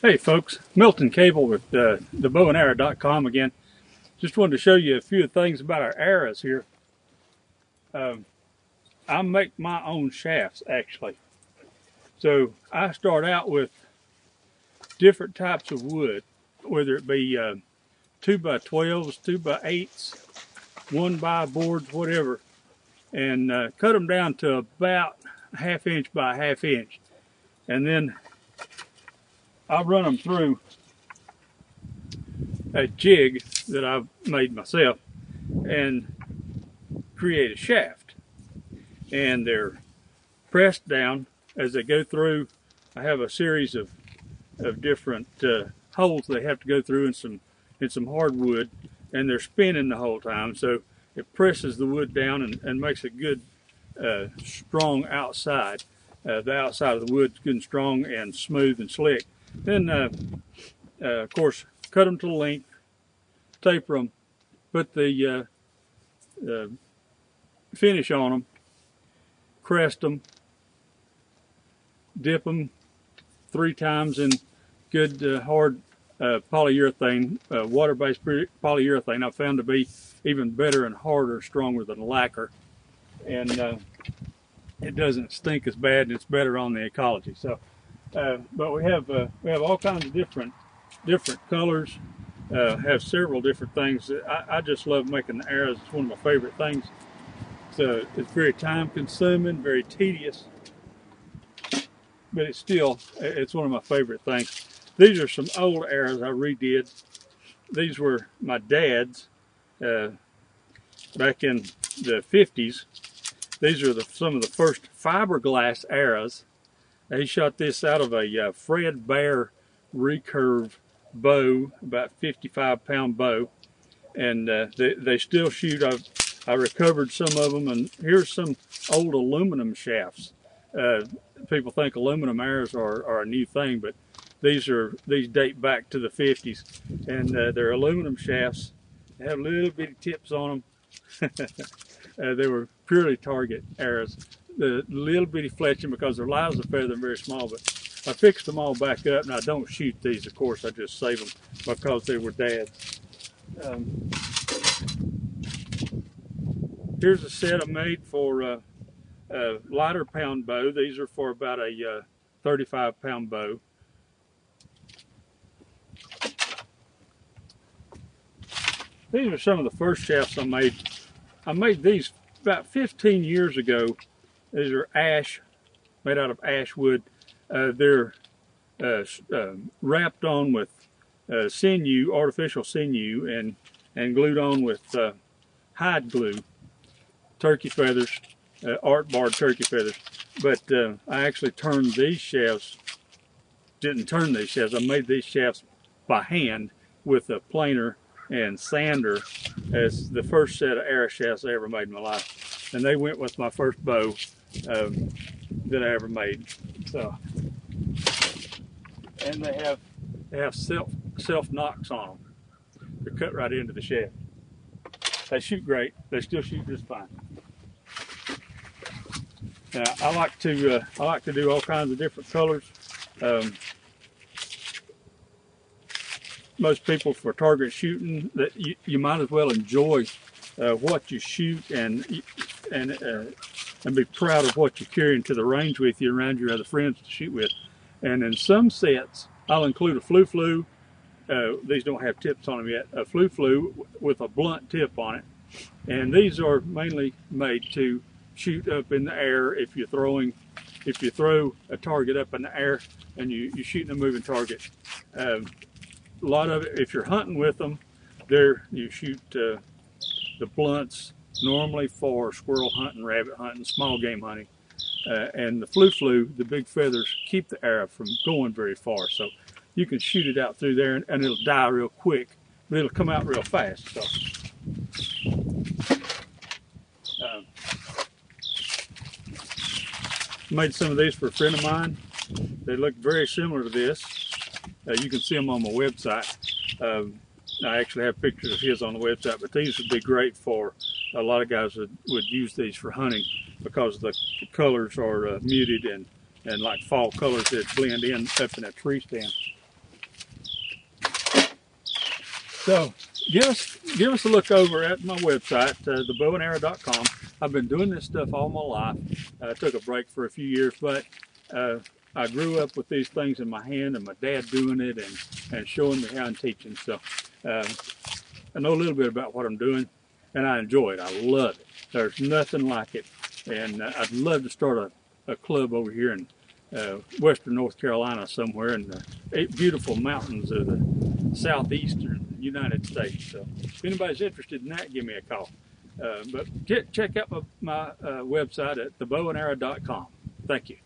Hey folks, Milton Cable with thebowinarrow.com again. Just wanted to show you a few things about our arrows here. I make my own shafts actually. So I start out with different types of wood, whether it be 2x12s, 2x8s, 1x boards, whatever, and cut them down to about 1/2 inch by 1/2 inch. And then I run them through a jig that I've made myself and create a shaft. And they're pressed down as they go through. I have a series of different holes they have to go through in some hardwood, and they're spinning the whole time. So it presses the wood down and makes a good strong outside. The outside of the wood's good and strong and smooth and slick. Then, of course, cut them to length, taper them, put the finish on them, crest them, dip them 3 times in good hard polyurethane, water-based polyurethane. I found to be even better and harder, stronger than lacquer, and it doesn't stink as bad, and it's better on the ecology. So. But we have all kinds of different colors. Have several different things. I just love making the arrows. It's one of my favorite things. So it's very time consuming, very tedious, but it's one of my favorite things. These are some old arrows I redid. These were my dad's back in the 50s. These are some of the first fiberglass arrows. He shot this out of a Fred Bear recurve bow, about 55-pound bow, and they still shoot. I recovered some of them, and here's some old aluminum shafts. People think aluminum arrows are a new thing, but these date back to the 50s, and they're aluminum shafts. They have little bitty tips on them. They were purely target arrows. The little bitty fletching because they're light as a feather and very small, but I fixed them all back up, and I don't shoot these, of course. I just save them because they were Dad's. Here's a set I made for a lighter pound bow. These are for about a 35-pound bow. These are some of the first shafts I made. I made these about 15 years ago. These are ash, made out of ash wood. They're wrapped on with sinew, artificial sinew, and glued on with hide glue, turkey feathers, art barred turkey feathers. But I actually turned these shafts, didn't turn these shafts, I made these shafts by hand with a planer and sander as the first set of arrow shafts I ever made in my life. And they went with my first bow that I ever made. So, and they have self nocks on them. They're cut right into the shaft. They shoot great. They still shoot just fine. Now, I like to do all kinds of different colors. Most people, for target shooting, that you might as well enjoy what you shoot and be proud of what you carry into the range with you around your other friends to shoot with. And in some sets, I'll include a flu-flu. These don't have tips on them yet. A flu-flu with a blunt tip on it. And these are mainly made to shoot up in the air if you throw a target up in the air and you're shooting a moving target. A lot of it, if you're hunting with them, you shoot the blunts normally for squirrel hunting, rabbit hunting, small game hunting. And the flu-flu, the big feathers, keep the arrow from going very far. So you can shoot it out through there and it'll die real quick, but it'll come out real fast. So, made some of these for a friend of mine. They look very similar to this. You can see them on my website. I actually have pictures of his on the website, but these would be great for a lot of guys that would use these for hunting because the colors are muted and like fall colors that blend in up in a tree stand. So give us a look over at my website, thebowingarrow.com. I've been doing this stuff all my life. I took a break for a few years, but I grew up with these things in my hand, and my dad doing it and showing me how and teaching. So I know a little bit about what I'm doing, and I enjoy it. I love it. There's nothing like it, and I'd love to start a club over here in western North Carolina somewhere in the beautiful mountains of the southeastern United States. So if anybody's interested in that, give me a call. But check out my website at thebowingarrow.com. Thank you.